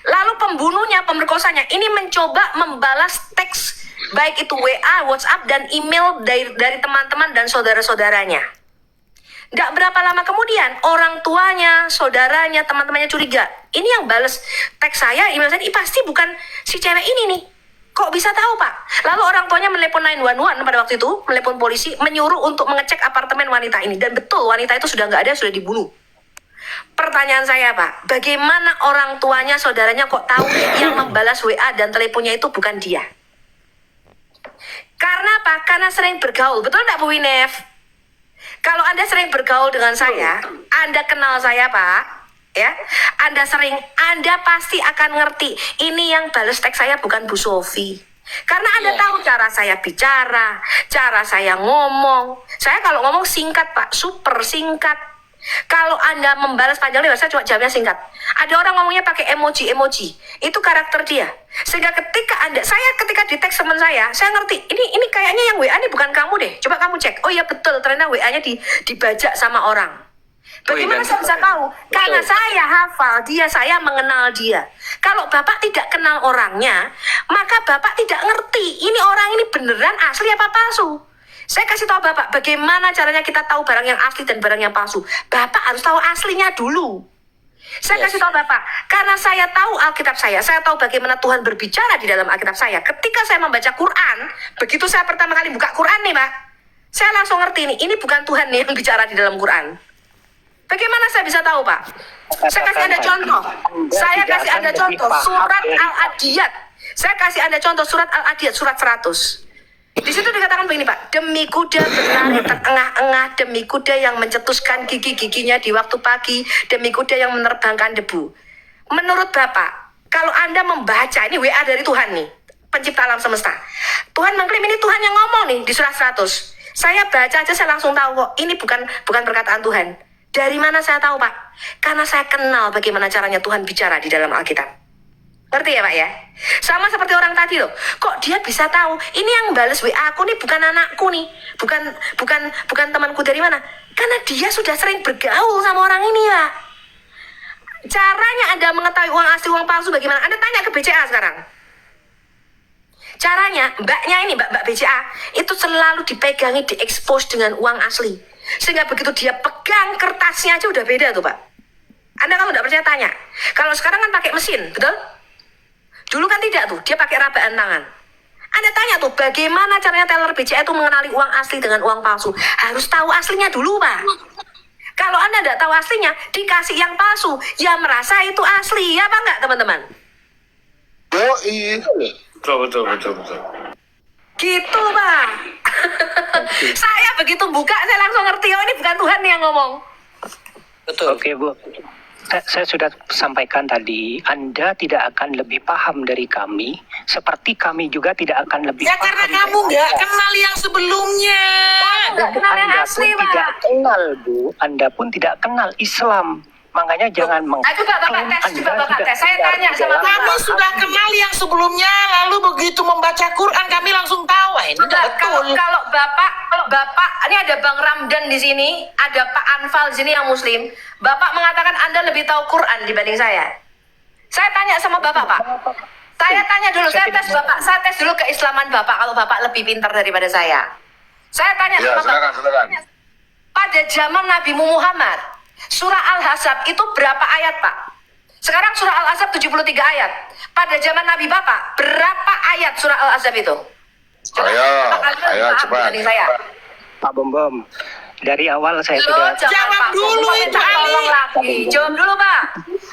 Lalu pembunuhnya, pemerkosanya ini mencoba membalas teks baik itu WA, WhatsApp dan email dari teman-teman dan saudara-saudaranya. Nggak berapa lama kemudian orang tuanya, saudaranya, teman-temannya curiga. Ini yang balas teks saya, email saya, ini pasti bukan si cewek ini nih. Kok bisa tahu Pak? Lalu orang tuanya menelepon 911 pada waktu itu, menelepon polisi, menyuruh untuk mengecek apartemen wanita ini. Dan betul wanita itu sudah nggak ada, sudah dibunuh. Pertanyaan saya Pak, bagaimana orang tuanya, saudaranya kok tahu yang membalas WA dan teleponnya itu bukan dia? Karena apa? Karena sering bergaul. Betul nggak Bu Winef? Kalau Anda sering bergaul dengan saya, Anda kenal saya Pak, ya, Anda pasti akan ngerti ini yang balas teks saya bukan Bu Sophie. Karena Anda tahu cara saya bicara, cara saya ngomong. Saya kalau ngomong singkat Pak, super singkat. Kalau Anda membalas panjang lebar, saya cuma jawabnya singkat. Ada orang ngomongnya pakai emoji. Itu karakter dia. Sehingga ketika ketika di teks teman saya ngerti, ini kayaknya yang WA ini bukan kamu deh. Coba kamu cek. Oh iya betul, ternyata WA-nya dibajak sama orang. Bagaimana saya bisa tahu? Karena saya hafal dia, saya mengenal dia. Kalau Bapak tidak kenal orangnya, maka Bapak tidak ngerti ini orang ini beneran asli apa palsu. Saya kasih tahu Bapak, bagaimana caranya kita tahu barang yang asli dan barang yang palsu. Bapak harus tahu aslinya dulu. Saya kasih tahu Bapak, karena saya tahu Alkitab saya tahu bagaimana Tuhan berbicara di dalam Alkitab saya. Ketika saya membaca Quran, begitu saya pertama kali buka Quran nih Pak, saya langsung ngerti ini bukan Tuhan nih yang bicara di dalam Quran. Bagaimana saya bisa tahu Pak? Saya kasih Anda contoh. Saya kasih Anda contoh surat Al-Adiyat. Saya kasih Anda contoh surat Al-Adiyat, surat 100. Di situ dikatakan begini Pak, demi kuda berlari terengah-engah, demi kuda yang mencetuskan gigi-giginya di waktu pagi, demi kuda yang menerbangkan debu. Menurut Bapak, kalau Anda membaca, ini WA dari Tuhan nih, pencipta alam semesta. Tuhan mengklaim ini Tuhan yang ngomong nih di surat 100. Saya baca aja saya langsung tahu kok, ini bukan perkataan Tuhan. Dari mana saya tahu Pak? Karena saya kenal bagaimana caranya Tuhan bicara di dalam Alkitab. Ngerti ya Pak ya? Sama seperti orang tadi loh. Kok dia bisa tahu? Ini yang bales WA aku nih bukan anakku nih. Bukan temanku dari mana? Karena dia sudah sering bergaul sama orang ini ya. Caranya Anda mengetahui uang asli uang palsu bagaimana? Anda tanya ke BCA sekarang. Caranya mbaknya ini mbak BCA itu selalu dipegangi, diekspos dengan uang asli. Sehingga begitu dia pegang kertasnya aja udah beda tuh Pak. Anda kalau nggak percaya tanya. Kalau sekarang kan pakai mesin, betul? Dulu kan tidak tuh, dia pakai rabaan tangan. Anda tanya tuh, bagaimana caranya teller BCA itu mengenali uang asli dengan uang palsu? Harus tahu aslinya dulu, Pak. Kalau Anda tidak tahu aslinya, dikasih yang palsu, ya merasa itu asli, ya apa enggak, teman-teman? Oh iya. Betul. Gitu, Pak. Saya begitu buka, saya langsung ngerti, oh ini bukan Tuhan yang ngomong. Betul. Oke Bu, saya sudah sampaikan tadi, Anda tidak akan lebih paham dari kami, seperti kami juga tidak akan lebih Ya paham. karena kamu nggak kenal yang sebelumnya. Nggak kenal yang Anda asli, pun Pak. tidak kenal Bu, Anda pun tidak kenal Islam. Makanya jangan Coba Bapak tes, saya tanya sama Kami Bapak. sudah kenal yang sebelumnya, lalu begitu membaca Quran kami langsung tahu. Ini Enggak, betul. kalau Bapak, ini ada Bang Ramdan di sini, ada Pak Anfal di sini yang Muslim. Bapak mengatakan Anda lebih tahu Quran dibanding saya. Saya tanya sama Bapak, Pak. Saya tanya dulu, saya tes dulu keislaman Bapak kalau Bapak lebih pintar daripada saya. Saya tanya Ya, sama Bapak. silakan. Pada zaman Nabi Muhammad, surah Al-Ahzab itu berapa ayat, Pak? Sekarang surah Al-Ahzab 73 ayat. Pada zaman Nabi Bapak, berapa ayat surah Al-Ahzab itu? Ayo, cepat. Saya. Pak Bom, dari awal saya sudah Jawab dulu itu, Ali. Jawab dulu, Pak.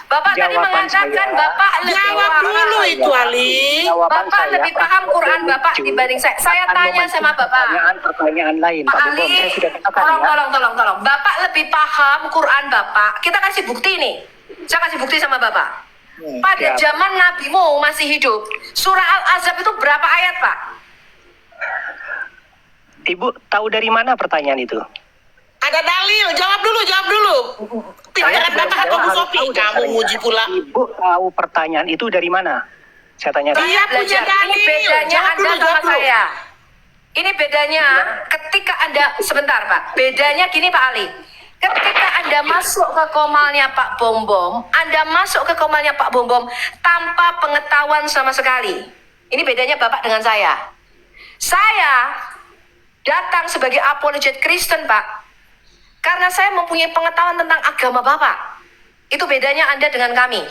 Bapak tadi Jawaban mengatakan saya- Bapak lebih Jawab paham. dulu itu, Ali. Jawaban Bapak saya lebih paham akan Quran Bapak memicu dibanding saya. Saya akan tanya memancing sama Bapak. Pertanyaan lain, Pak Pak Bom. Ali, Saya sudah katakan ya. tolong. Bapak lebih paham Quran Bapak. Kita kasih bukti nih. Saya kasih bukti sama Bapak. Pada siap. zaman Nabimu masih hidup, surah Al-Ahzab itu berapa ayat, Pak? Ibu tahu dari mana pertanyaan itu? Ada dalil, jawab dulu. Tinggalkan sudah Bapak atau Bu harus Sofi. tahu Kamu dasarnya. muji pula. Ibu tahu pertanyaan itu dari mana? Saya tanya. Dia punya dalil. Ini bedanya Jawab Anda dulu, sama jawab dulu. saya. Ini bedanya ketika Anda, sebentar Pak, bedanya gini Pak Ali. Ketika Anda masuk ke komalnya Pak Bom, Anda masuk ke komalnya Pak Bom tanpa pengetahuan sama sekali. Ini bedanya Bapak dengan saya. Saya datang sebagai apologet Kristen Pak, karena saya mempunyai pengetahuan tentang agama Bapak. Itu bedanya Anda dengan kami.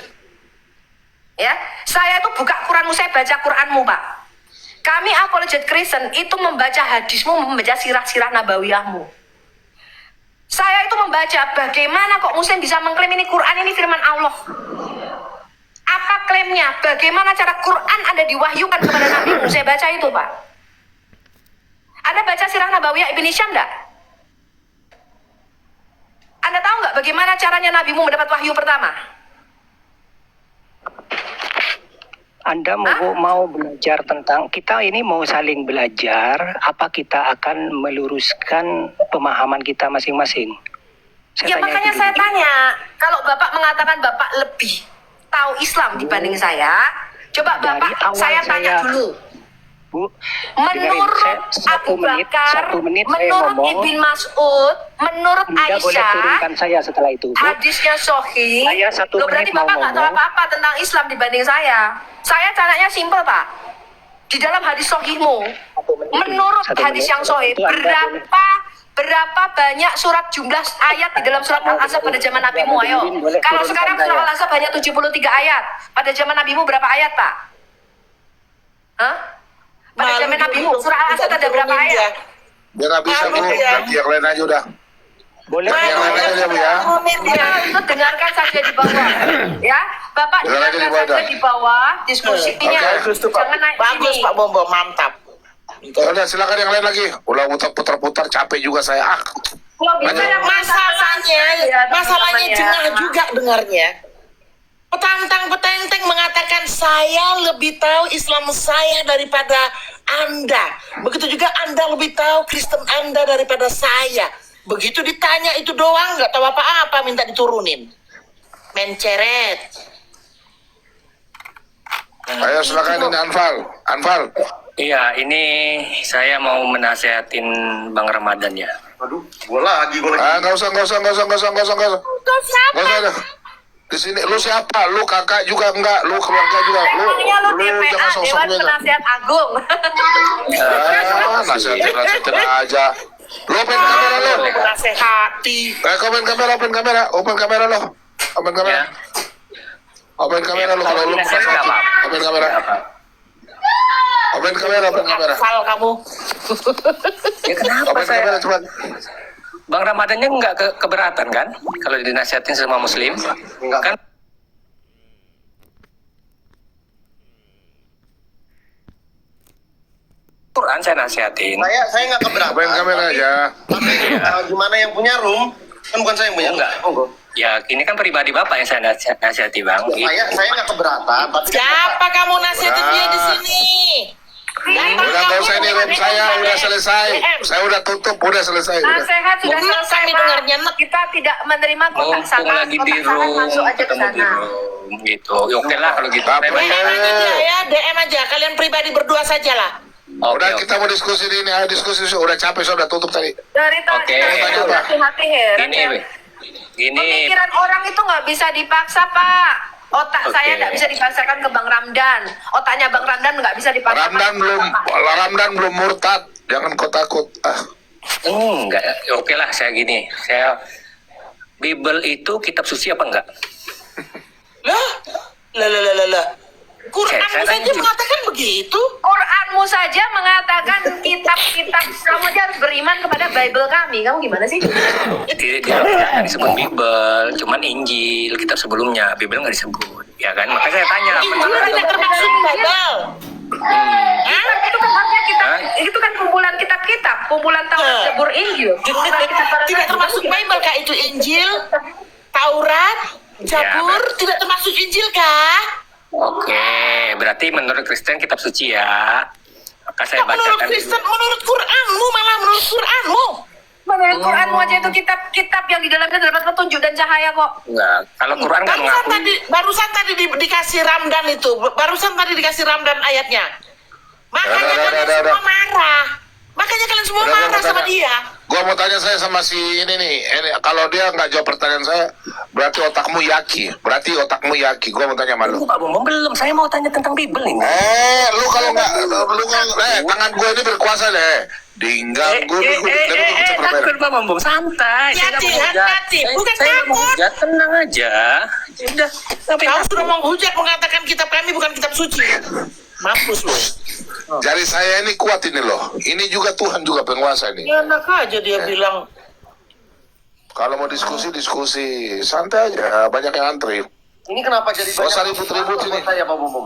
Ya, saya itu buka Quranmu, saya baca Quranmu, Pak. Kami apologet Kristen itu membaca hadismu, membaca sirah-sirah nabawiyahmu. Saya itu membaca bagaimana kok Muslim bisa mengklaim ini Quran ini firman Allah. Apa klaimnya? Bagaimana cara Quran Anda diwahyukan kepada Nabi? Saya baca itu, Pak. Anda baca sirah nabawiyah Ibn Hisham enggak? Anda tahu nggak bagaimana caranya Nabimu mendapat wahyu pertama? Anda mau belajar tentang, kita ini mau saling belajar, apa kita akan meluruskan pemahaman kita masing-masing? Saya Ya tanya makanya itu saya dulu. tanya, kalau Bapak mengatakan Bapak lebih tahu Islam dibanding saya, coba Dari Bapak awal saya tanya saya- dulu. Bu, dengerin, Menurut saya Abu Bakar, 1 menit saya menurut ngomong, Ibn Mas'ud, menurut Anda boleh turunkan Aisyah, saya setelah itu. Bu, hadisnya sahih. Saya 1 Loh, berarti menit mau Bapak nggak tahu ngomong. apa-apa tentang Islam dibanding saya. Saya caranya simpel, Pak. Di dalam hadis sahihmu, 1 menit. menurut 1 hadis menit. yang sahih, Itu Anda boleh. berapa banyak surat jumlah ayat di dalam surat Al-Ahzab pada zaman Nabimu? Ayo. Boleh Kalau turunkan sekarang saya. surat Al-Ahzab hanya 73 ayat. Pada zaman Nabimu berapa ayat, Pak? Hah? Pada Malu zaman dia Nabimu gitu. surah Al-Ahzab Minta ada berapa diturunin ayat? dia. Biar nggak bisa, Bu. Amin, ya. Ganti yang lain aja udah. Boleh Ganti yang lain aja, Bu, ya. Turunin dia. Nah, itu dengarkan saja di bawah, ya. Bapak Dengar aja di dengarkan bawah, saja dah. di bawah diskusinya. Oke. Bagus tuh, Pak. Jangan naik Bagus, sini. Pak Bombo, mantap. Ya udah, silakan yang lain lagi. Udah putar-putar, capek juga saya. Kalau bisa Lanjut. yang Masalahnya, ya, masalahnya teman-teman ya. jengah juga dengarnya. Petantang-petenteng mengatakan saya lebih tahu Islam saya daripada Anda. Begitu juga Anda lebih tahu Kristen Anda daripada saya. Begitu ditanya itu doang, nggak tahu apa-apa, minta diturunin. Menceret. Ayo silakan ini Anfal. Anfal. Iya, ini saya mau menasehatin Bang Ramadan ya. Aduh, gue lagi. Nggak usah. Nggak usah dah. Di sini lu siapa? Lu kakak juga enggak? Lu keluarga juga? Emangnya lu Lu DPA, jangan sosok Dewan beda. Penasihat Agung. Nasihatin aja. Lu open kamera lu. Nasehati. Open kamera lo. Open kamera. Ya. Open kamera lu kalau lu bukan Saya nggak apa-apa. Open kamera. Open kamera. Asal kamu. Ya kenapa Open saya? kamera cepat. Bang Ramadannya nggak keberatan kan? Kalau dinasihatin sama Muslim? Enggak. Kan Quran saya nasihatin. Saya nggak keberatan. Open kamera aja. Tapi gimana yang punya room? Kan bukan saya yang punya. Oh, enggak. Monggo. Ya, ini kan pribadi Bapak yang saya nasihati, Bang. Saya nggak keberatan. Tapi Siapa kamu nasihatin dia di sini? Udah nggak usah ini room saya udah selesai. Saya udah tutup, udah selesai. Udah. Nasihat sudah Mumpung selesai, kami Pak. dengarnya, Nek. Kita tidak menerima kotak Mumpung saran. lagi di Kotak saran room, masuk aja ke ketemu di sana. room, gitu. Ya, oke lah kalau gitu. Apa? DM aja dia ya, DM aja. Kalian pribadi berdua saja lah. Udah Oke, kita mau diskusi ini, ayo diskusi. Udah capek, saya udah tutup tadi. Dari tadi Oke. kita Apa? hati-hati, Her. Ini Pemikiran orang itu nggak bisa dipaksa, Pak. Otak Oke. saya nggak bisa dipaksakan ke Bang Ramdan. Otaknya Bang Ramdan nggak bisa dipaksakan. Ramdan belum murtad. Jangan kau takut. enggak. Oke lah, saya gini. Bible itu kitab suci apa enggak? Lah. Quranmu Saya saja tanya. mengatakan begitu. Quranmu saja mengatakan kitab-kitab kamu aja harus beriman kepada Bible kami. Kamu gimana sih? Di Al-Quran disebut Bible, cuman Injil, kitab sebelumnya, Bible nggak disebut, ya kan? Makanya saya tanya, Injil tidak termasuk Bible. Itu kan hanya kitab, Hah? itu kan kumpulan kitab-kitab, kumpulan Taurat, Zabur, Injil. Bukan kitab para Tidak nabi. termasuk Bible kah itu Injil, Taurat, Zabur, tidak termasuk Injil kah? Oke, berarti menurut Kristen kitab suci ya. Maka saya Menurut bacakan. Kristen, menurut Quranmu, malah menurut Quranmu. Menurut Quranmu aja itu kitab-kitab yang di dalamnya terdapat petunjuk dan cahaya kok. Enggak, kalau Quran kan Barusan tadi dikasih Ramdan itu, barusan tadi dikasih Ramdan ayatnya. Makanya kalian semua marah. Makanya kalian semua marah sama dia. Gua mau tanya saya sama si ini nih. Kalau dia nggak jawab pertanyaan saya, berarti otakmu yaki. Gua mau tanya sama lu. Pak Bom, belum. Saya mau tanya tentang Bible ini. Lu kalau nggak, tangan gue ini berkuasa deh. Diganggu, Takut Pak Bom, santai. Saya nggak mau hujat. Hati-hati, bukan Saya nggak mau takut. hujat, tenang aja. Udah, Kau sudah menghujat mengatakan kitab kami bukan kitab suci. Mampus lu. Jadi saya ini kuat ini loh. Ini juga Tuhan juga penguasa nih. Ya enak aja dia bilang. Kalau mau diskusi santai aja. Banyak yang antri. ini kenapa jadi Gak usah ribut-ribut masalah ini. buat saya, Pak Bom.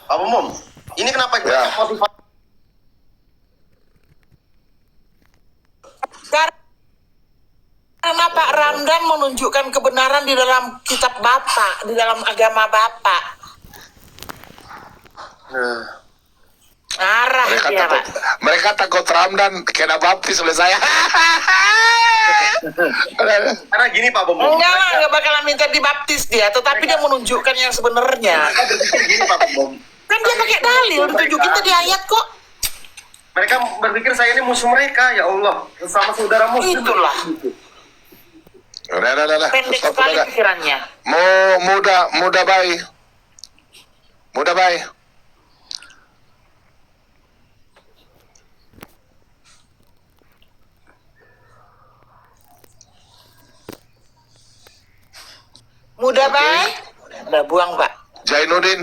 Pak Bom, ini kenapa Ya. motivasi? Karena Pak Ramdan menunjukkan kebenaran di dalam kitab Bapak, di dalam agama Bapak. Marah dia, Pak. Mereka takut Ramdan kena baptis oleh saya. Karena gini Pak Bom Bom. Enggak bakalan minta dibaptis dia, tetapi dia menunjukkan yang sebenarnya. Mereka berpikir gini Pak Bom Bom. Kan dia pakai dalil, ditunjukin tadi ayat kok. Mereka berpikir saya ini musuh mereka, ya Allah. Sama saudara muslim. Itulah. Udah. Pendek Stop, sekali udah. pikirannya. Muda baik. Muda baik. Mudah baik. Udah buang, Pak. Jainuddin.